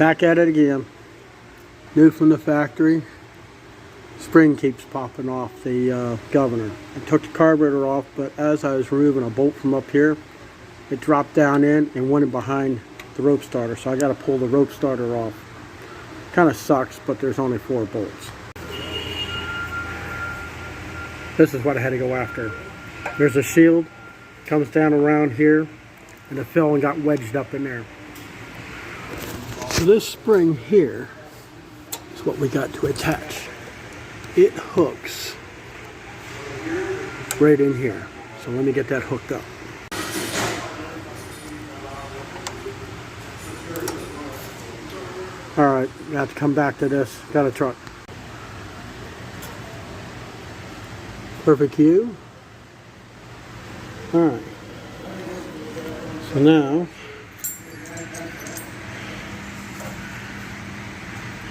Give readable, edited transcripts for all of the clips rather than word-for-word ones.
Back at it again. New from the factory. Spring keeps popping off the governor. I took the carburetor off, but as I was removing a bolt from up here, it dropped down in and went in behind the rope starter. So I got to pull the rope starter off. Kind of sucks, but there's only 4 bolts. This is what I had to go after. There's a shield, comes down around here, and it fell and got wedged up in there. So this spring here is what we got to attach. It hooks right in here. So let me get that hooked up. Alright, I have to come back to this. Got a truck. Perfect cue. Alright. So now,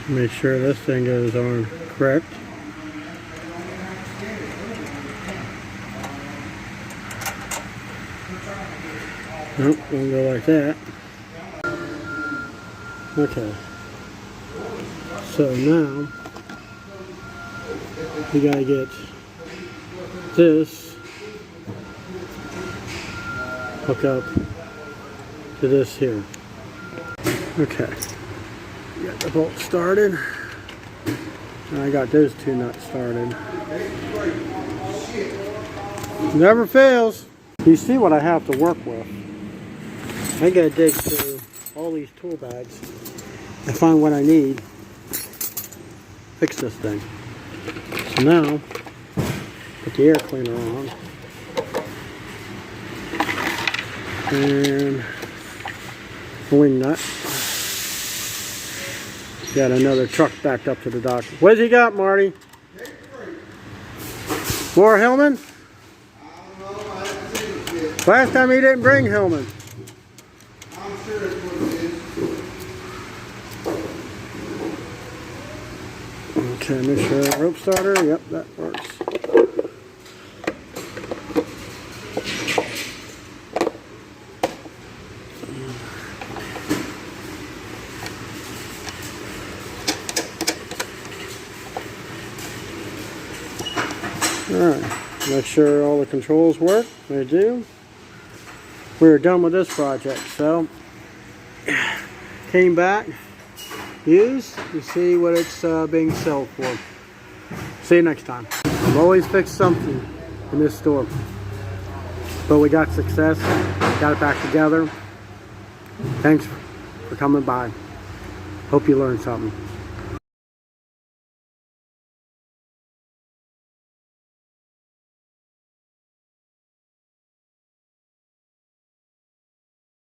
make sure this thing goes on correct. Nope, won't go like that. Okay. So now, we gotta get this hook up to this here. Okay. Got the bolt started. And I got those 2 nuts started. Never fails. You see what I have to work with. I gotta dig through all these tool bags and find what I need. Fix this thing. So now, put the air cleaner on. And wing nut. Got another truck backed up to the dock. What's he got, Marty? More Hillman? Last time he didn't bring Hillman. I'm sure that's what it is. Okay, make sure that rope starter. Yep, that works. Alright, make sure all the controls work. They do. We're done with this project, so came back, used to see what it's being sold for. See you next time. I've always fixed something in this store, but we got success, got it back together. Thanks for coming by. Hope you learned something.